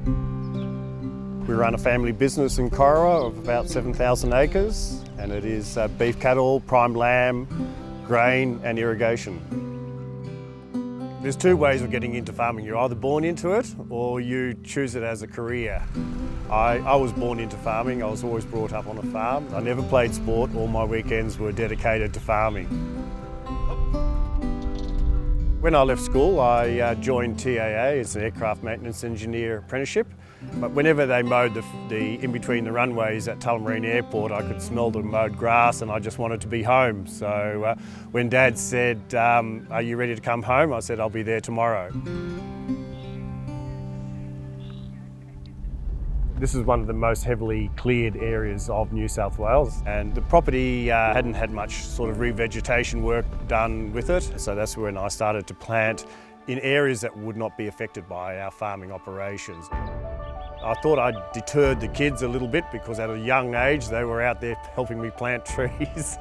We run a family business in Corowa of about 7,000 acres, and it is beef cattle, prime lamb, grain and irrigation. There's two ways of getting into farming. You're either born into it or you choose it as a career. I was born into farming. I was always brought up on a farm. I never played sport. All my weekends were dedicated to farming. When I left school, I joined TAA as an aircraft maintenance engineer apprenticeship. But whenever they mowed the in between the runways at Tullamarine Airport, I could smell the mowed grass and I just wanted to be home. So when Dad said, "Are you ready to come home?" I said, "I'll be there tomorrow." This is one of the most heavily cleared areas of New South Wales, and the property hadn't had much sort of revegetation work done with it. So that's when I started to plant in areas that would not be affected by our farming operations. I thought I'd deterred the kids a little bit because at a young age they were out there helping me plant trees.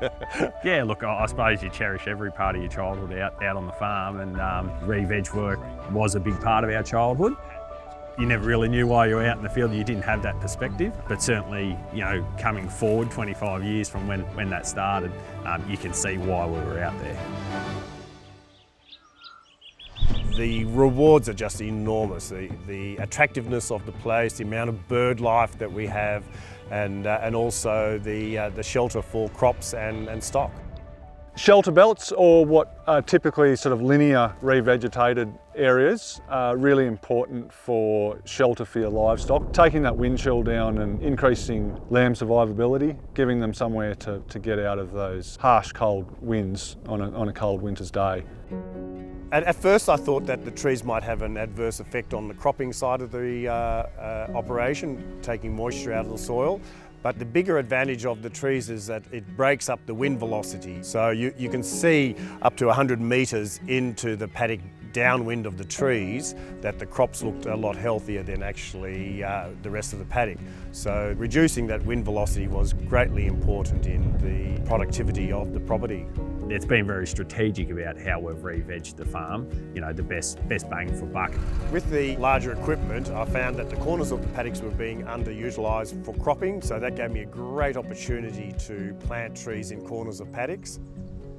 Yeah, look, I suppose you cherish every part of your childhood out on the farm, and re-veg work was a big part of our childhood. You never really knew why you were out in the field, you didn't have that perspective, but certainly, you know, coming forward 25 years from when that started, you can see why we were out there. The rewards are just enormous. The attractiveness of the place, the amount of bird life that we have, and also the shelter for crops and stock. Shelter belts, or what are typically sort of linear revegetated areas, are really important for shelter for your livestock. Taking that wind chill down and increasing lamb survivability, giving them somewhere to get out of those harsh cold winds on a cold winter's day. At first I thought that the trees might have an adverse effect on the cropping side of the operation, taking moisture out of the soil. But the bigger advantage of the trees is that it breaks up the wind velocity. So you can see up to 100 metres into the paddock downwind of the trees that the crops looked a lot healthier than actually the rest of the paddock. So reducing that wind velocity was greatly important in the productivity of the property. It's been very strategic about how we've re-vegged the farm, you know, the best bang for buck. With the larger equipment, I found that the corners of the paddocks were being underutilised for cropping, so that gave me a great opportunity to plant trees in corners of paddocks.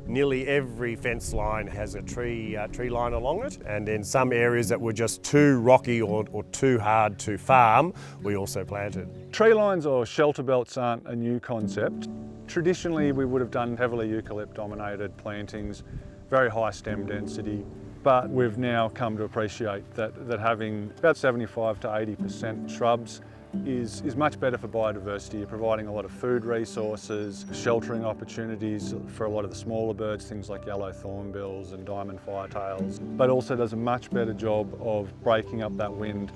Nearly every fence line has a tree line along it, and in some areas that were just too rocky or too hard to farm, we also planted. Tree lines or shelter belts aren't a new concept. Traditionally, we would have done heavily eucalypt-dominated plantings, very high stem density, but we've now come to appreciate that having about 75 to 80% shrubs is much better for biodiversity. You're providing a lot of food resources, sheltering opportunities for a lot of the smaller birds, things like yellow thornbills and diamond firetails, but also does a much better job of breaking up that wind.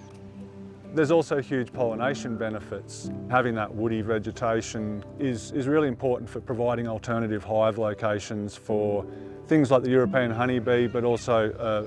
There's also huge pollination benefits. Having that woody vegetation is really important for providing alternative hive locations for things like the European honeybee, but also a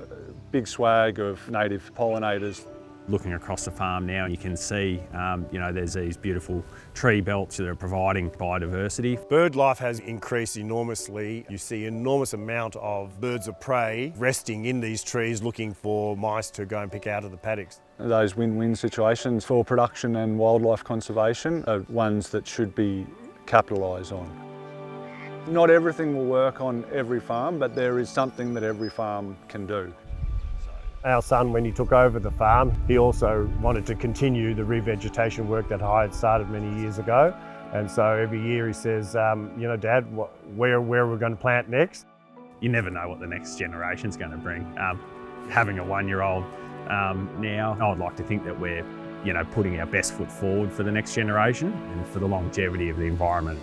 big swag of native pollinators. Looking across the farm now, you can see, you know, there's these beautiful tree belts that are providing biodiversity. Bird life has increased enormously. You see an enormous amount of birds of prey resting in these trees looking for mice to go and pick out of the paddocks. Those win-win situations for production and wildlife conservation are ones that should be capitalised on. Not everything will work on every farm, but there is something that every farm can do. Our son, when he took over the farm, he also wanted to continue the revegetation work that I had started many years ago. And so every year he says, you know, Dad, where are we going to plant next? You never know what the next generation's going to bring. Having a one-year-old now, I would like to think that we're, you know, putting our best foot forward for the next generation and for the longevity of the environment.